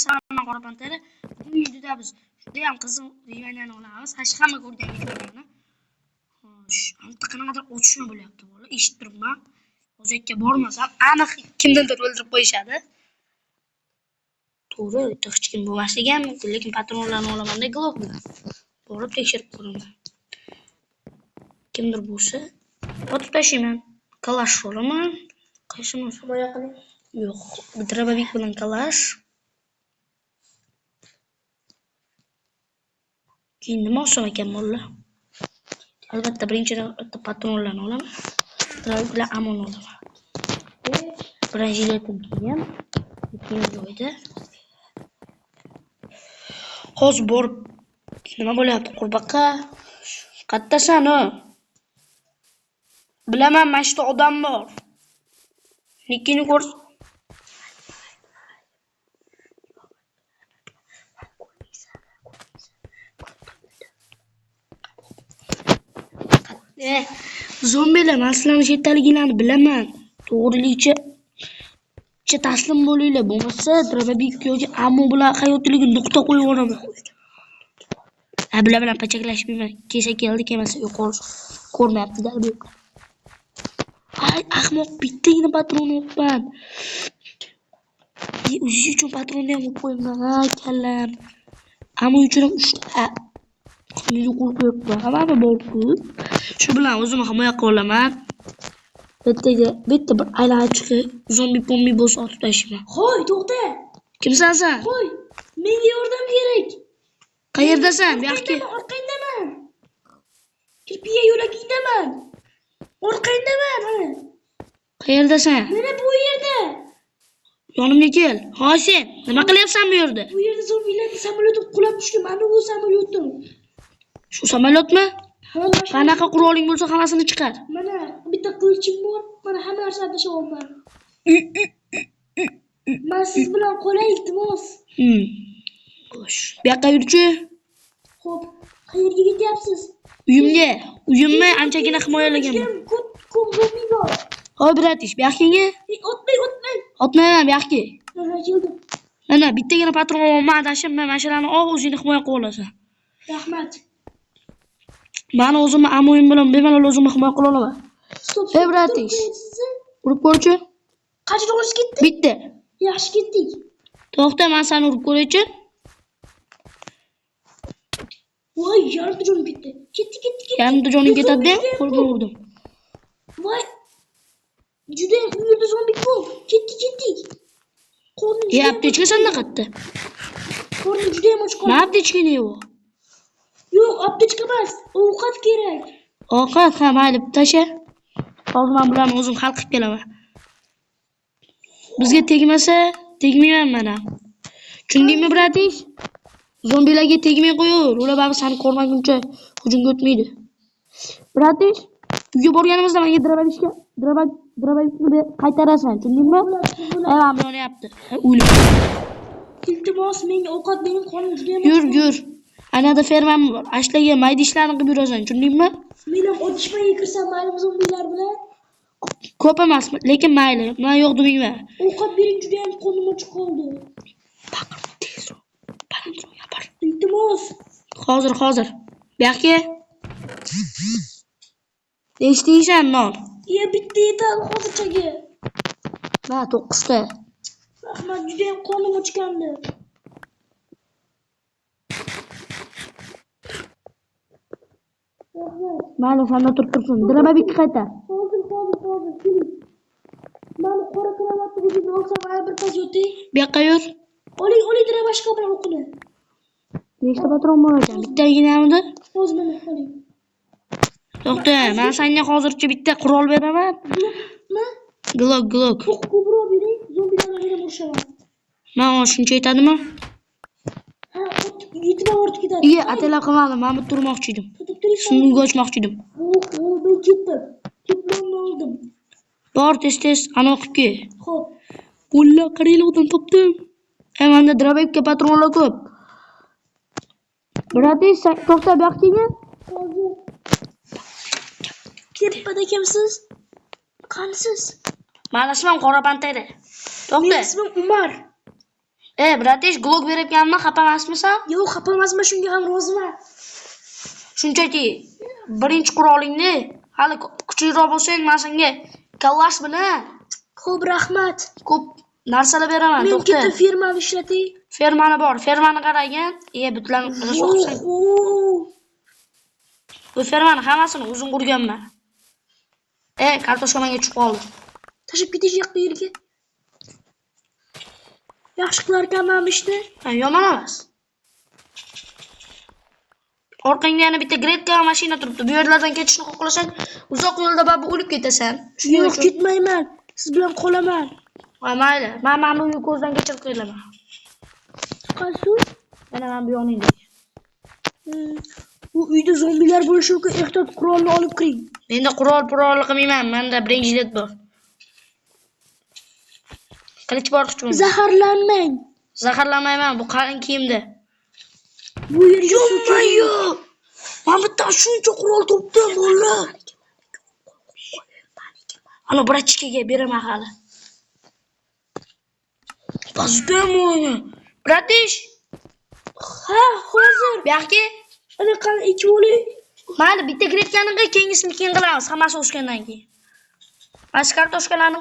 Salom qora pantera. Bugun videoda biz juda ham qiziq videoni olamiz. Hech hamma ko'rgan videoni. Xo'sh, anta qanaqadir otishma bo'lyapti bola. Eshitib turibman. Hozirga bormasam, aniq kimdandir o'ldirib qo'yishadi. To'g'ri, hech kim bo'lmasligi ham mumkin, lekin patronlarni olamanda Glock bilan. Borib tekshirib ko'raman. Kimdir bo'lsa, otib tashlayman. Kalash olaman. Qaysini himoya qiling? Yo'q, dробовик bilan kalash. Keyin nima olsam ekan molla? Albatta birinchidan patronlarni olaman. Dробовик bilan ammo olaman. Braziliyadan keyin ikkinchi joyda. Hozir borib nima bo'lyapti qurbaqa? Qayerdasan o? Bilaman, mana shu odam bor. Nikini ko'rs. Zombilar, men sizlarni chetdaliginglarni bilaman. To'g'riligicha taslim bo'linglar, bo'lmasa dробовик yoki ammo bilan hayotiga nuqta qo'yib yuboraman. Bular bilan pachaklashmayman. Kelsa keldi, kelmasa yo'qol. Ko'rmayapti darbek. Ay, ahmoq, bittagina patron o'qman. O'zi uchun patronni ham o'qib qo'yman. Ha, kallam. Ammo uchun ham 3 ta. Qanday qo'rqyapman. Hamma bor-ku. Shu bilan o'zimni himoya qila olaman. Bitta bir aylanib chiqib, zombi-pombi bo'lsa otib tashlayman. Hoy, to'xta. Kimsan sen? Hoy, menga yordam kerak. Qayerdasan? Bu yoqqa. Orqangdaman. Kirpiya yo'lagingdaman. Orqangdaman. Qayerdasan? Mana bu yerda. Yonimga kel. Hoy sen, nima qilyapsan bu yerda? Bu yerda zombilarning samolyoti qulab tushdi. Mana bu samolyotim. Shu samolyotmi? Qanaqa quroling bo'lsa hammasini chiqar. Mana bitta qilichim bor. Mana hamma narsani tashlab Men siz bilan qolay, iltimos. Xo'sh. Bu yoqqa yurchi. Xo'p, qayerga ketyapsiz? Uyimga. Uyimni anchagina himoyalaganman. Ko'p zombi bor. Hoy bratish, bu yoqqa. O'tmang. Otmayman bu yoqqa. Mana keldim. Mana bittagina patron olman, tashib, men mashinani o'zingni himoya qilib olasan. Rahmat. Meni o'zimni amoyim bilan bemalol o'zimni himoya qila olaman. Ey bratish. Urib ko'rchi. Qancha to'g'ri ketdi? Bitta. Yaxshi ketdik. To'xta, men seni urib ko'raychi. Voy, yarimta jonim ketdi. Ketdi. Yarimta joning ketadi, qo'lga urdim. Voy. Juda ham u yerda zombi ko'p. Ketdik. Qornim. Aptechka sanda qayerda? Qornim juda ham och qoldi. Nima aptechka ne u? Yo'q, aptechka emas. Ovqat kerak. Ovqat, ha, mayli, tasha. Hozir men bularni o'zim hal qilib kelaman. Bizga tegmasa, tegmayman men ham. Tushundingmi, bratish? Zombilarga tegmay qo'yur. Ular baribir seni ko'rmaguncha hujumga o'tmaydi. Bratish, uyga borganimizda menga dробовикni qaytarasan, tushundingmi? Men yonyapti. O'lim. Iltimos, menga ovqat bering, qornim juda ham. Yur. Anada fermam bor. Ashlaga mayda ishlarni qilib yurasan, tushundingmi? Men ham otishmaga kirsam maylimi zombilar bilan? Ko'p emas, lekin mayli. Men yo'q demayman. Ovqat bering, juda ham qornim och qoldi. Baqirma, tezroq. Balandroq gapir. Iltimos. Hozir. Bu yoqqa. Eshitiysan, non. Bitta yetadi hozirchaga. Va 9 ta. Rahmat, juda ham qornim ochgandi. Mayli, sanda tursin. Dробовик qaytar. Hozir, keling. Mana qora kravatni o'zimga olsam, bir pas o'ting. Bu yoqqa yur. Oling dробовик bilan o'qini. Nechta patron bor ekan? Bittaginamidi? Hozir mana oling. To'xta, men senga hozircha bitta qurol beraman. Glock. Ko'proq bering, zombilarni ham urishaman. Men shuncha yetadimi? Ha, yetib ortib ketadi. Atela qilmadim, men bitta turmoqchi edim. Shunga ochmoqchi edim. Men ketdim. Diplomni oldim. Bor, tez, ana o'qib kel. Xo'p. Bulla, qaranglar, odam topdim. Menda dробовикka patronlar ko'p. Bratish, to'xta, bu yoqqa. Hozir. Tepada kimsiz? Qansiz? Meni ismim Qora Pantera. To'xta. Mening ismim Umar. Bratish, glok berayotganimdan xafa emasmisan? Yo'q, xafa emasman, shunga ham roziman. Shunchaki birinchi qurolingni hali kuchliroq bo'lsang, men senga kallash bilan Xo'p, rahmat. ko'p narsalar beraman. Men To'xta. ketib fermani ishlatay. Fermani bor, fermani qaragin. Butlarni so'qsang. Bu fermani hammasini o'zim qurganman. Kartoshka menga tushib qoldi. Tashib ketish yoqqa yerga. Yaxshi qilar ekanman ishni. Yomon emas. Orqangda yana bitta Gretka mashina turibdi. Bu yerlardan ketishni xohlasang, uzoq yo'lda baribir o'lib ketasan. Yo'q, ketmayman. Siz bilan qolaman. Mayli. Men mana bu ko'zdan kechirib qilaman. Qaysi? Mana men bu yoningda. Bu uyda zombilar bo'lishi mumkin. Ehtiyot qurolni olib kiring. Menda qurol qilmayman. Menda birinchilik bor. Qilich borchiman. Zaharlanmang. Zaharlanmayman. Bu qalin kiyimda. Bu yerga Yo'q. Men bitta shuncha qurol topdim, bola. Ana brachkaga beraman hali. Bazukam o'yna. Bratish. Ha, hozir. Bu yoqqa Ana qani ichib oling. mayli, bitta gretkaniga kengisini keyin qilamiz, hammasi o'sgandan keyin. Mana kartoshkalarni.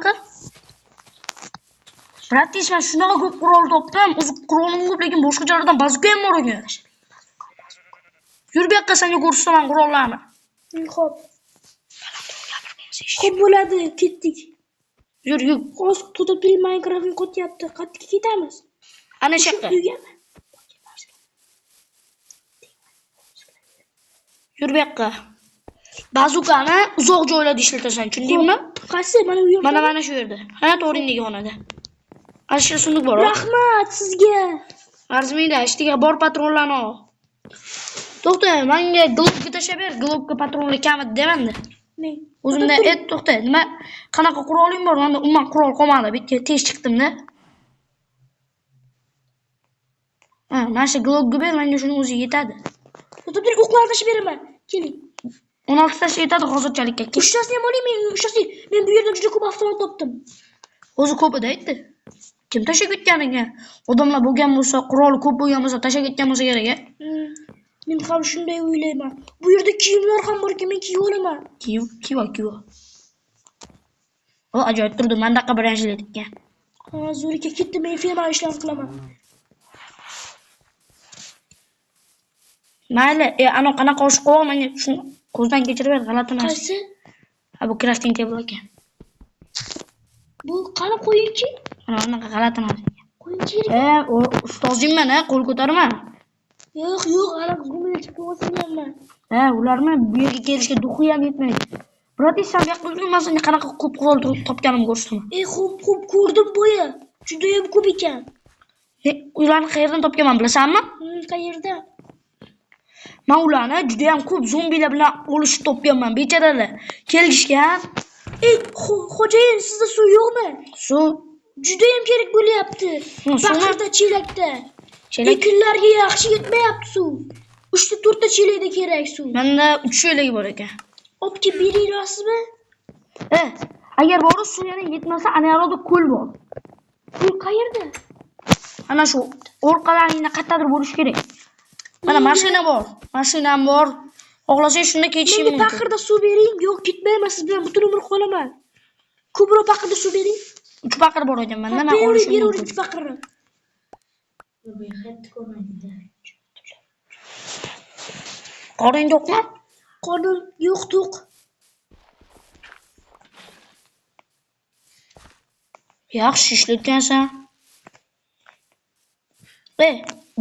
Bratish, men shunaqa ko'p qurol topdim. O'zi qurolim ko'p, lekin boshqa joylardan bazuka ham bor ekan. Yur bu yoqqa, senga ko'rsataman qurollarni. Xo'p. Xo'p bo'ladi, ketdik. Yur. Hozir tutib turing, Minecraftni qo'tyapti. Qayerga ketamiz? Ana shu yoqqa. Yur bu yoqqa. Bazukani uzoq joylarda ishlatasan, tushundingmi? Qaysi? Mana bu yerda. Mana shu yerda. Ha, to'g'ringdagi xonada. Ashyo sunduq bor. Rahmat sizga. Arzmaydi, ishtiga bor patronlarni ol. To'xta, menga globga tashlab ber, globga patronlar kamid demanda. Men. O'zimda to'xta, nima qanaqa quroling bor? Menda umuman qurol qolmadi, bitta tez chiqdim-da. Mana shu globga ber, menga shuni o'zi yetadi. Tutib turing, o'qlarni tashib beraman. Keling. 16 tash yetadi hozirchalikka. Uchtasini ham oling, men uchtasini. Men bu yerda juda ko'p avtomat topdim. O'zi ko'p edi aytdi. Kim tashab ketganiga? Odamlar bo'lgan bo'lsa, qurol ko'p bo'lgan bo'lsa, tashab ketgan bo'lsa kerak-a? Men ham shunday o'ylayman. Bu yerda kiyimlar ham bor-ki, men kiyib olaman. Kiyib. O, ajoyib turdi. Mendaqa birinchilik ekan. Ha, zo'rika ketdi, men ferma ishlarni qilaman. Mayli, ana qanaqa osh qo'y, menga shuni ko'zdan kechirib ber, g'alati emas. Qaysi? Ha, bu crafting table ekan. Bu qani qo'yingchi? Mana bunaqa g'alati emas. Qo'yingchi. Ustozingman, qo'l ko'tarma. Yo'q, ana gumini chiqib olsanman. Ularni bu yerga kelishga duxi ham yetmaydi. Bratish, sen bu yoqqa yurmasin, qanaqa ko'p qurol topganimni ko'rsataman. Xo'p, ko'rdim boya. Juda ham ko'p ekan. Ularni qayerdan topganman bilasanmi? Qayerda? Men ularni juda ham ko'p zombilar bilan olishib topganman, bechoralar. Kelishgan. Xo'jayin, sizda suv yo'qmi? Suv juda ham kerak bo'lyapti. Paqirda, chelakda. Ekinlarga yaxshi yetmayapti suv. 3 ta 4 ta chelakda kerak suv. Menda 3 chelak bor ekan. Olib kelib berasizmi? Agar bor suv yana yetmasa, ana yerda ko'l bor. Ko'l qayerda? Ana shu orqalaringda qayerdadir bo'lishi kerak. Mana mashina bor. Mashinam bor. Xohlasang shunda ketishim mumkin. Menga paqirda suv bering. Yo'q, ketmayman, siz bilan butun umr qolaman. Ko'proq paqirda suv bering. 3 paqir bor ekan menda. Men olishim mumkin. 3 paqirni. Qorin yo'qmi? Qorin yo'q, to'q. Yaxshi ishlatgansan.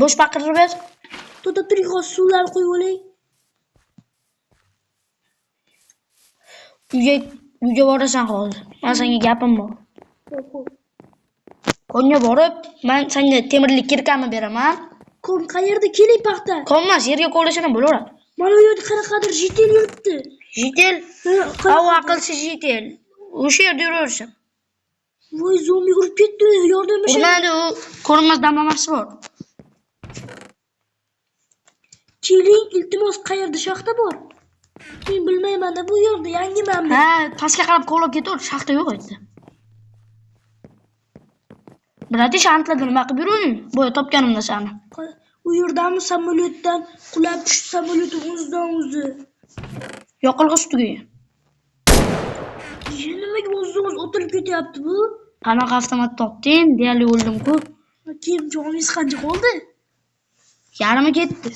Bo'sh paqirni ber. Tutib turing, hozir suvlarni qo'yib olay. Uyga borasan hozir. Men senga gapim bor. Konga borib, men senga temirlik kirkamni beraman. Kon qayerda? Keling paxta. Konmas, yerga qo'llashana bo'laveradi. Mana u yerda qanaqadir jitel yuribdi. Jitel? Aqlsiz jitel. O'sha yerda yuraversin. Voy, zombi urib ketdi. Yordam bering. Urmadi, u ko'rinmas damlamasi bor. Keling, iltimos, qayerda shaxta bor? Men bilmayman-da, bu yerda yangiman men. Pastga qarab qo'llab ketaver, shaxta yo'q endi. Bratish antladin nima qilib yuruving? Boya topganimda seni. U yerdami samolyotdan qulab tushdi samolyotning o'zidan o'zi. Yoqilg'i ustiga. Nimaga o'zidan o'zi o'tirib ketyapti bu? Qanaqa avtomat topding? Deyarli o'ldim-ku. Keyin joningiz qancha qoldi? Yarimi ketdi.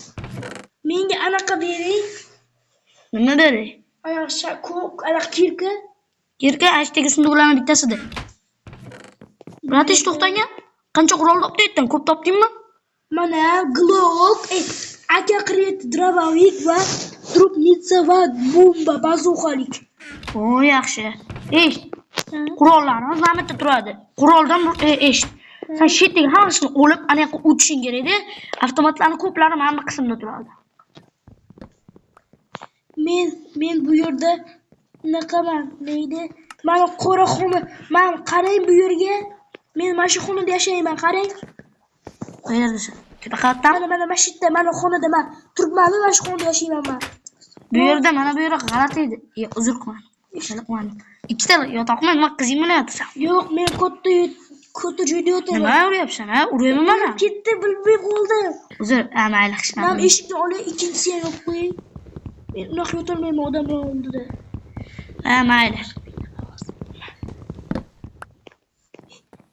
Menga anaqa bering. Nima beray? Anaqa kirka. Kirka ashtagi sunduqlarning bittasida. Bratish to'xtang. Qancha qurol topding? Ko'p topdingmi? Mana Glock, AK-47 dробовик va trupnitsa va bomba bazuqalik. O, yaxshi. Qurollarimiz mana yerda turadi. Quroldan eshit. Sen shetdagi hammasini olib, ana yoqqa o'tishing kerak edi. Avtomatlarning ko'plari mana bu qismda turadi. Men bu yerda naqaman deydi. Mana qora xona, men qarang bu yerga. Men mana shu xonada yashayman, qarang. Qayerdasan? Tepa qavatdan? Mana mashitda, mana xonada men turibman, mana shu xonada yashayman men. Bu yerda mana bu yerga g'alati edi. Uzr qilman. Ishqilman. Ikkita yotoqmi, nima qizing bilan yotasan? Yo'q, men katta joyda yotaman. Nima uryapsan, ha? Uraymi mana? Ketdi, bilmay qoldim. Uzr, mayli, hishman. Men eshikni olay, ikkinchisi ham yopib qo'ying. Men unaqa yotolmayman odamlar oldida. Mayli.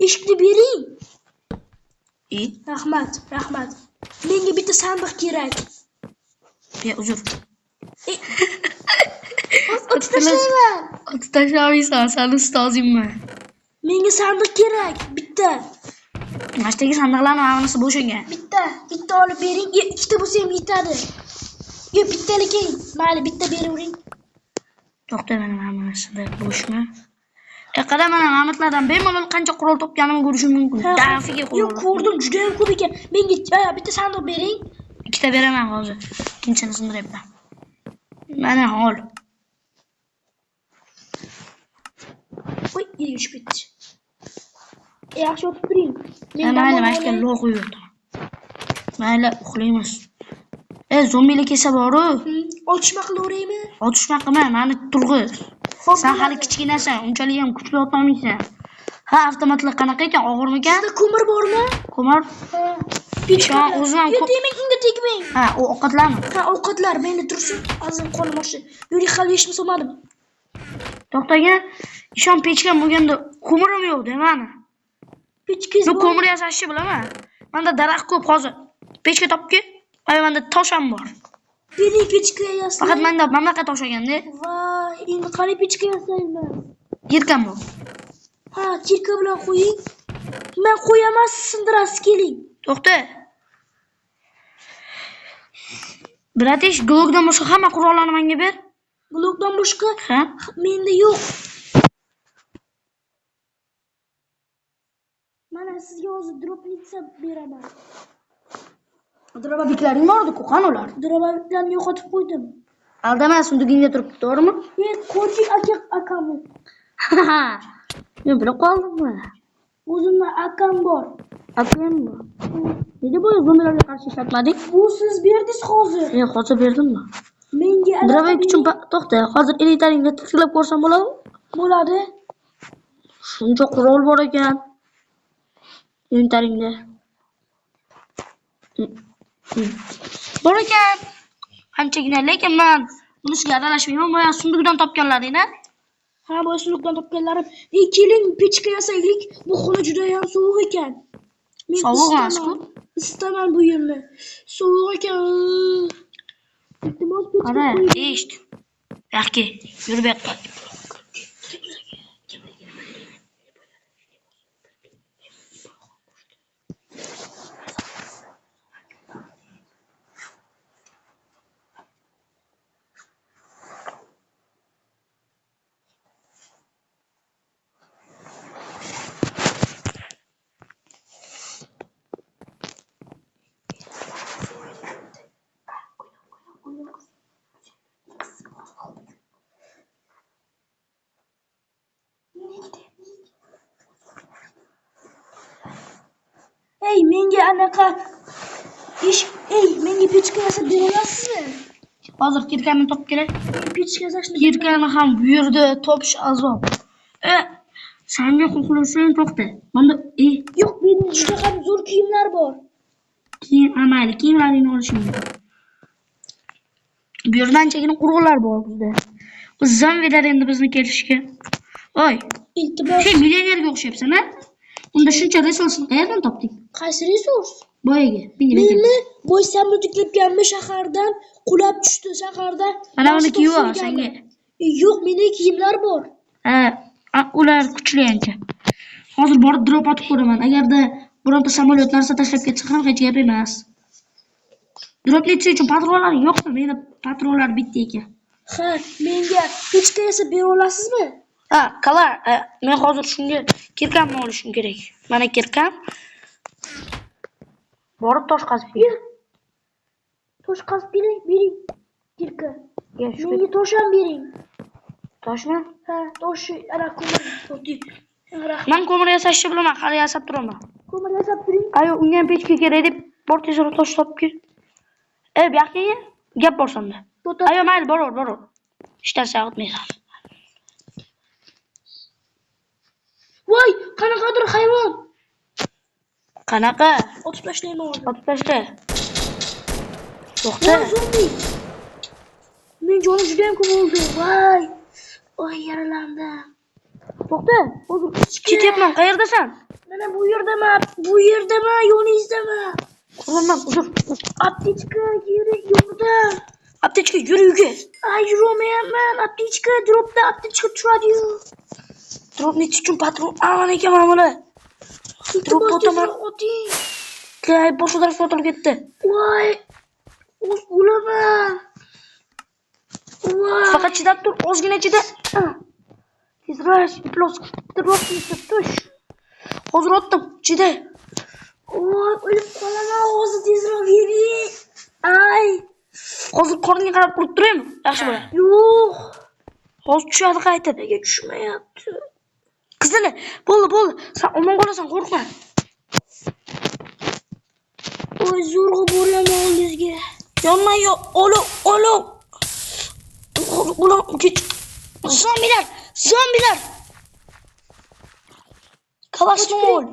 Eshikni bering. Rahmat. Menga bitta sandiq kerak. Uzr. Otib tashlayman. Otib tashlamaysan, sen ustozingman. Menga sandiq kerak, bitta. Mashdagi sandiqlarning hammasi bo'shagan. Bitta olib bering. Ikkita bo'lsa ham yetadi. Yo'q, bittalik eng. Mayli, bitta beravering. To'xta, mana hammasida bo'shmi? Qara mana Mahmudlardan bemalol qancha qurol topganimni ko'rishim mumkin. Dafiga qurol. Yo'q, ko'rdim, juda ham ko'p ekan. Menga bitta sandiq bering. Ikkita beraman hozir. Ikkinchisini sindiryapman. Mana hol. Voy, yeyishib ketdi. Yaxshi o'tib turing. Mayli, mashka lo'q qo'yibdi. Mayli, uxlaymiz. Zombilar kelsa boru. Otishma qilaveraymi? Otishma qilma, meni turg'iz. Sen hali kichkinasan, unchalik ham kuchli otolmaysan. Ha, avtomatlar qanaqa ekan, og'irmikan? Sizda ko'mir bormi? Ko'mir? Pechka. O'zim unga tegmang. Ha, u ovqatlarmi? Ha, ovqatlar menda tursin. Azim qonim oshi. Yuri hali hech narsa olmadim. To'xtaga, ishon pechkam bo'lganda ko'mirim yo'q-da mana. Pechkangiz Men ko'mir yasashni bilaman. Menda daraxt ko'p hozir. Pechka topki, menda tosh ham bor. Bering pechka yasang. Faqat menda mamlaqa tosh ekan-da. Voy, endi qani pechka yasayman. Yirkam bor. Ha, kirka bilan qo'ying. Men qo'yaman, sindirasiz keling. To'xta. Bratish, Glockdan boshqa hamma qurollarni menga ber. Glockdan boshqa? Ha? Menda yo'q. Mana sizga hozir dropnitsa beraman. Droboviklaring bor-ku, qani ular? Droboviklarni yo'qotib qo'ydim. Aldama, sunduqingda turibdi, to'g'rimi? Men Ko'chik akamni. Men bilib qoldimmi? O'zimda akam bor. Akam bor. Nega bu zombilarga qarshi ishlatmadik? Bu siz berdingiz hozir. Hozir berdimmi? Menga Drobovik uchun to'xta, hozir elitaringga tiklab ko'rsam bo'ladimi? Bo'ladi. Shuncha qurol bor ekan. Elitaringda. Bor ekan. Qanchagina, lekin men bunisiga aralashmayman. Boya sunduqdan topganlaringni. Ha, boya sunduqdan topganlarim. Keling, pechka yasaylik. Bu xona juda ham sovuq ekan. Men sovuq emas-ku. Istaman bu yerni. Sovuq ekan. Iltimos pechka Qara, qo'ying. eshit. Yaxki, yur bu yoqqa. Ey, menga anaqa menga pechka yasab beralasizmi? Hozir kirkamni topib kelay. Pechka yasashni Kirkani ham bu yerda topish azob. Senga xohlasang to'xta. Menda yo'q, benim juda ham zo'r kiyimlar bor. Kiyim amayli, kiyimlaringni olishim kerak. Bu yerdan chekini qurg'ular bor bizda. Bu zombilar endi bizni kelishga. Oy, Iltimos. sen millionerga o'xshabsan, ha? Unda shuncha resursni qayerdan topding? Qaysi resurs? Boyaga. Meni boy samolyotga shahardan qulab tushdi shaharda. Mana buni kiyib ol senga. Yo'q, meni kiyimlar bor. Ha, ular kuchli ancha. Hozir borib drop otib ko'raman. Agarda bironta samolyot narsa tashlab ketsa ham hech gap emas. Drop netish uchun patronlar yo'qmi? Menda patronlar bitta ekan. Ha, menga hech qaysi bera olasizmi? Ha, qalar. Men hozir shunga kirkamni olishim kerak. Mana kirkam. Borib tosh qazib ber. Tosh qazib bering. Kirka. Menga tosh ham bering. Toshmi? Ha, tosh ana ko'mir. Men ko'mir yasashni bilaman, hali yasab turaman. Ko'mir yasab turing. Ayo, unga ham pechka kerak deb bor tezroq tosh topib kel. Bu yoqqa gap bor sonda. Ayo, mayli, borur. Ishdan sog'itmaysan. Voy, qanaqadir hayvon. Qanaqa? Otib tashlayman hozir. Otib tashla. To'xta. Zombi. Men jonim juda ham ko'p oldi. Voy, yaralandim. To'xta. Hozir ketyapman. Qayerdasan? Mana bu yerdaman, yo'lingizdami? Ko'raman, uzr. Aptechka kerak yo'qda. Aptechka yur. Ay, yurolmayapman. Aptechka dropda aptechka turadi-yu. Drop netish uchun patron aman ekan mana bular. Drop botaman. Kay, boshqa tarafga o'tib ketdi. Voy. O'laman. Voy. Faqat chidab tur, ozgina chida. Tezroq, tush. Hozir otdim, chida. Voy, o'lib qolaman, hozir tezroq bering. Ay. Hozir qorningga qarab turib turaymi? Yaxshi bo'ladi. Yo'q. Hozir tushadi qaytib. Nega tushmayapti? Qizili, bo'ldi. Sen omon qolasan, qo'rqma. Voy, zo'rg'a boraman oldingizga. Yonmay yo, olov. Ular kech. Zombilar. Kalasmol.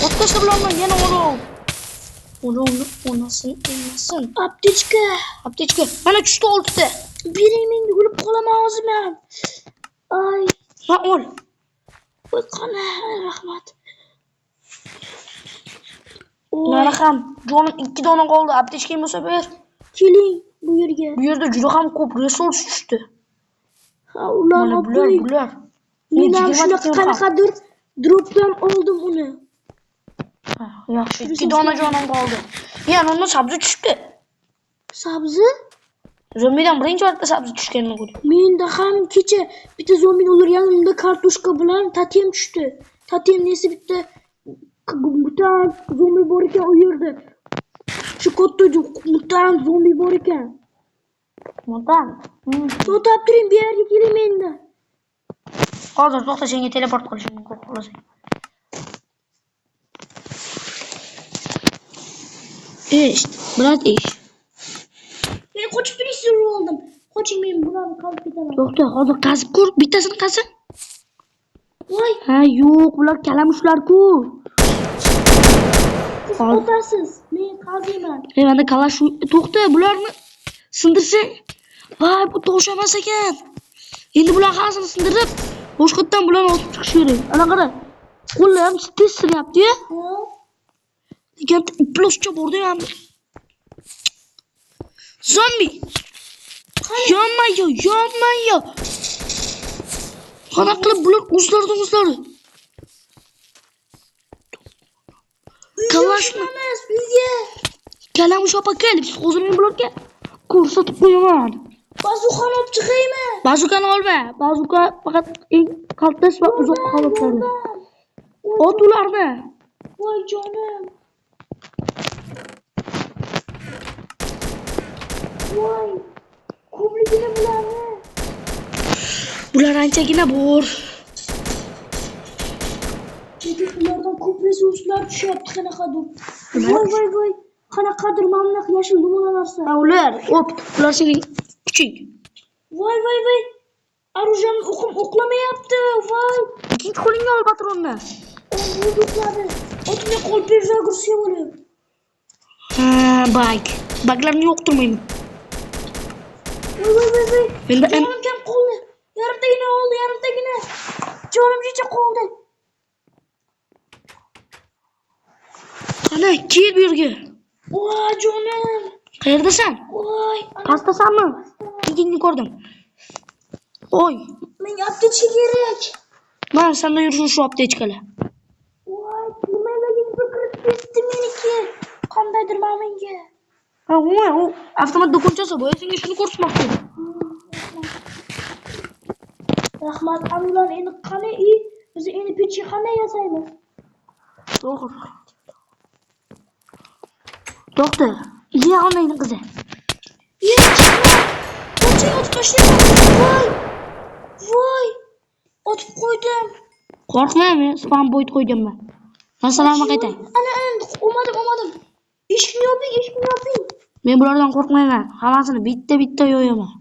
O'tkazib bilaman, yana olov. Olovni o'nasin. Aptechka. Mana tushdi 6 ta. Bering menga, o'lib qolaman hozir men. Ay. Ha, ol. Voy, qana, rahmat. Mana ham jonim 2 dona qoldi. Aptechkam bo'lsa ber. Keling bu yerga. Bu yerda juda ham ko'p resurs tushdi. Ha, ularni bular. Men ham shunaqa qanaqadir dropdan oldim uni. Ha, yaxshi. 2 dona jonim qoldi. Yana unda sabzi tushdi. Sabzi? Zombidan birinchi marta sabzi tushganini ko'rdim. Menda ham kecha bitta zombini o'ldirganimda kartoshka bilan tatem tushdi. Tatem nesi bitta mutant zombi bor ekan u yerda. Shu katta mutant zombi bor ekan. Mutant? To'xtab turing, bu yerga keling menda. Hozir to'xta, senga teleport qilishim mumkin xohlasang. Biroz ish. Men qochib turing, sizni oldim. Qoching, men bularni qolib ketaman. To'xta, hozir qazib ko'r, bittasini qazib. Voy. Ha, yo'q, bular kalamushlar-ku. Siz otasiz, men qaziyman. Menda kalash, to'xta, bularni sindirsang. Voy, bu tosh emas ekan. Endi bular hammasini sindirib, boshqatdan bularni otib chiqish kerak. Ana qara. Qo'llar ham tez sinyapti-ya. Lekin ploscha bordi ham. Zombi. Yonma. Qana qilib bular o'zlari. Kalashmi? Uyga. Kalamush opa kelib, hozir men bularga ko'rsatib qo'yaman. Bazukani olib chiqaymi? Bazukani olma. Bazuka faqat eng kaltas va uzoq holatlarda. Ot ularni. Voy jonim. Voy. Ko'pligina bularni. Bular anchagina bor. Ulardan ko'p resurslar tushyapti qanaqadir. Voy. Qanaqadir mamlaq yashil dumalarsa. Ular, ular sening kuching. Voy. Arujam o'qim o'qlamayapti. Voy. Ikkinchi qo'lingga ol patronni. Buldukları. Otuna kol perza kursuya oluyor. Ha, baglarni yo'qtirmayman. Voy. Menda Canım kam qoldi. Yarimtagina oldu, yarimtagina. Jonim shuncha qoldi. Ana, kel bu yerga. Voy jonim. Qayerdasan? Voy. Pastdasanmi? Ikingni ko'rdim. Oy, Menga aptechka kerak. mana senda yursin shu aptechkalar. Voy, nimalarga kirib ketdi meniki. Qandaydir menga. Ha, umuman u avtomat do'konchasi bu. Senga shuni ko'rsatmoqchi edim. Rahmat, Anulan endi qani biz endi pechka qanday yasaymiz? To'g'ri. To'xta, iya olmaydi qizi. Ko'chaga otib tashlayman. Voy. Otib qo'ydim. Qo'rqmaymi? Spam boyt qo'yganman. Masalamni qaytay. Ana, olmadim. Eshikni yoping. Men bulardan qo'rqmayman. Hammasini bitta yo'yaman.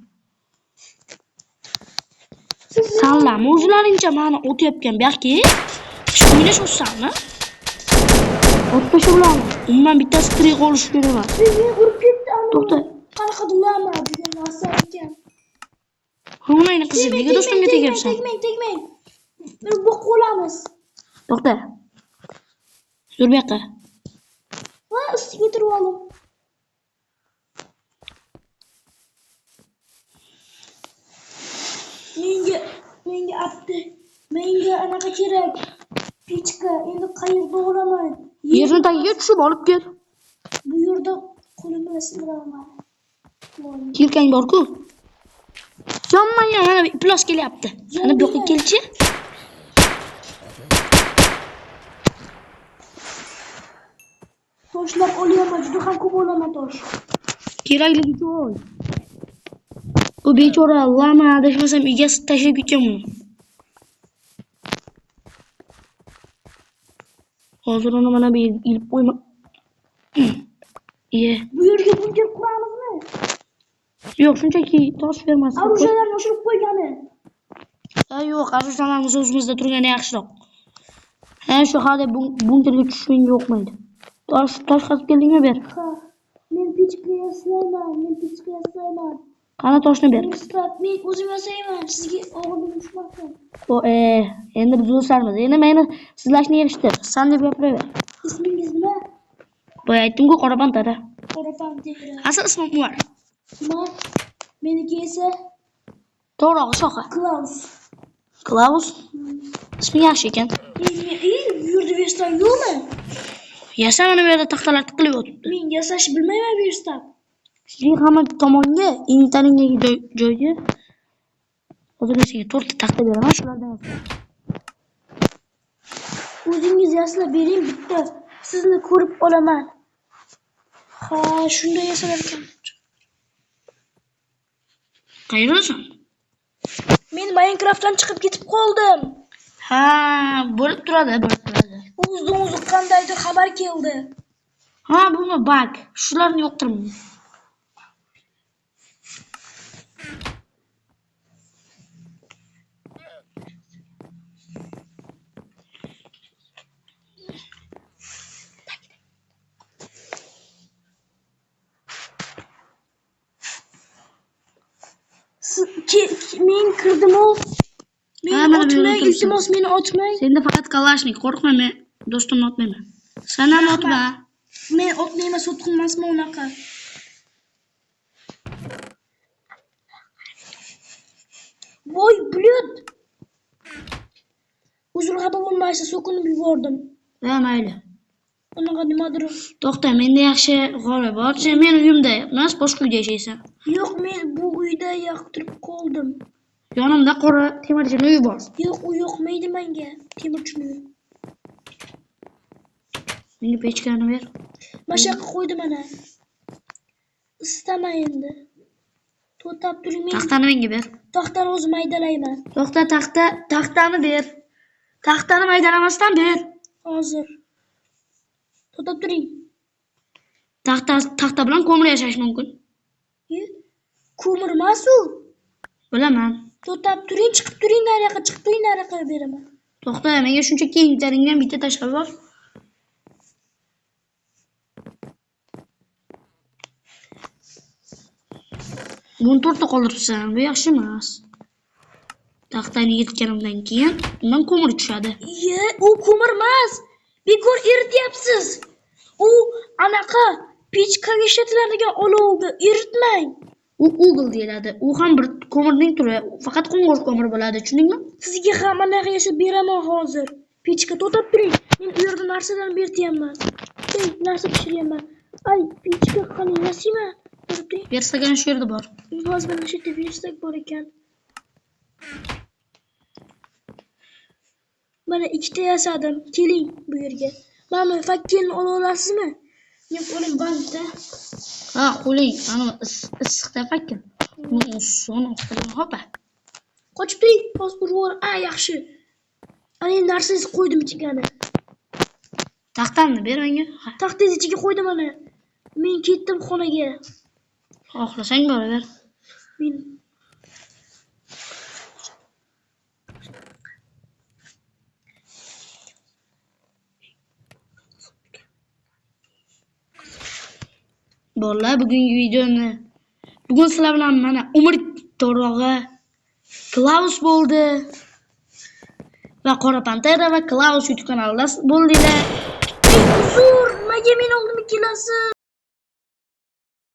Sanlarmi o'zlaringcha meni o'tyapgan buyoqqa? O'ynashmoqsanmi? O'tda shu bilan. Umuman bittasi tirik qolishi kerak emas. Meni urib ketdi. To'xta. Qanaqa dilama degan narsa ekan. Homlayni qizi, nega do'stimga tegyapsan? Tegmang. Bir boqib olamiz. To'xta. Yur bu yoqqa. Va ustiga o'tirib oldim. Menga apti. Menga anaqa kerak. Pechka. Endi qayerda olaman? Yerni tagiga tushib olib kel. Bu yerda qo'limni sindiraman. Yelkang bor-ku. Yonman mana plos kelyapti. Qani bu yoqqa kelchi. Toshlar olaman, juda ham ko'p olaman tosh. Kerakligi yo'q. Bu bechora lama adashmasam egasi tashlab ketgan buni. Hozir uni mana bu yerga ilib qo'yma. Bu yerga bunker quramizmi? Yo'q, shunchaki tosh bermasdi. Arushalarni oshirib qo'ygani. Ha, yo'q, arushalarimiz o'zimizda turgani yaxshiroq. Ha, shu hali bunkerga tushish menga yoqmaydi. Tosh qazib keldingmi ber? Ha. Men pechka yasayman. Qani toshni ber. Men o'zim yasayman. Sizga og'irlik tushmasin. Endi biz do'stlarmiz. Endi meni sizlashni erishdi. San deb gapiraver. Ismingiz nima? Boya aytdim-ku, qora pantara. Qora pantera. Asl ismim Umar. Umar. Meniki esa To'g'rog'i Shohi. Klaus. Ismi yaxshi ekan. Bu yerda verstak yo'qmi? Yasa mana bu yerda taxtalar tiqilib o'tibdi. Men yasashni bilmayman verstak. Sizning hamma tomonga inventaringizdagi joyga hozir sizga 4 ta taxta beraman, shulardan yasang. O'zingiz yaslab bering bitta. Sizni ko'rib olaman. Ha, shunday yasalar ekan. Qayerdasan? Men Minecraftdan chiqib ketib qoldim. Ha, bo'lib turadi. O'zi qandaydir xabar keldi. Ha, buni bak. Shularni yo'qtirmayman. Men kirdim-ku. Meni otmang, turibsan. iltimos meni otmang. Senda faqat kalashnik, qo'rqma, men do'stimni otmayman. Sen ham otma. Men otmayman, sotqinmasman unaqa. Voy, blut. Uzr xafa bo'lmaysiz, so'kinib yubordim. Ha, mayli. Unaqa nimadir. To'xta, menda yaxshi g'oya bor. Sen men uyimda emas, boshqa uyda yashaysan. Yo'q, men bu uyda yoqtirib qoldim. Yonimda qora temirchining uyi bor. Yo'q, u yoqmaydi menga. Temirchini. Menga pechkani ber. Mashaqqat qo'ydim ana. Istama endi. To'xtab turing, men Taxtani menga ber. taxtani o'zim maydalayman. To'xta, taxtani ber. Taxtani maydalamasdan ber. Hozir. To'xtab turing. Taxta bilan ko'mir yashash mumkin. Ko'mir emas u. Bilaman. To'xtab turing, chiqib turing nariyoqqa beraman. To'xta, menga shuncha kiyimlaringdan bitta tashlab bor. Buni to'rtta qoldiribsan, bu yaxshi emas. Taxtani yirtganimdan keyin undan ko'mir tushadi. Iye, u ko'mir emas. Bekor erityapsiz. U anaqa pechkaga ishlatiladigan olovga eritmang. U ugle deyiladi. U ham bir ko'mirning turi, faqat qo'ng'ir ko'mir bo'ladi, tushundingmi? Sizga ham anaqa yasab beraman hozir. Pechka to'xtab turing. Men u yerda narsadan bertyapman. Ey, narsa pishiryapman. Ay, pechka qani yasayman. To'xtab turing. Verstagan shu yerda bor. Hozir mana shu yerda versak bor ekan. Mana ikkita yasadim. Keling bu yerga. Mana fakkelni ola olasizmi? Men qo'lim bandda. Ha, qo'ling, ana issiqda fakkan. Uni son ostidan hopa. Qochib turing. Hozir urvor. Yaxshi. Ana endi narsangizni qo'ydim ichigani. Taxtamni ber menga. Taxtangiz ichiga qo'ydim ana. Men ketdim xonaga. Xohlasang boraver. Men Bolalar, bugun sizlar bilan mana umr to'rog'i Klaus bo'ldi. Va Qora Pantera va Klaus YouTube kanalida bo'ldinglar. uzr, nimaga men oldimga kelasiz?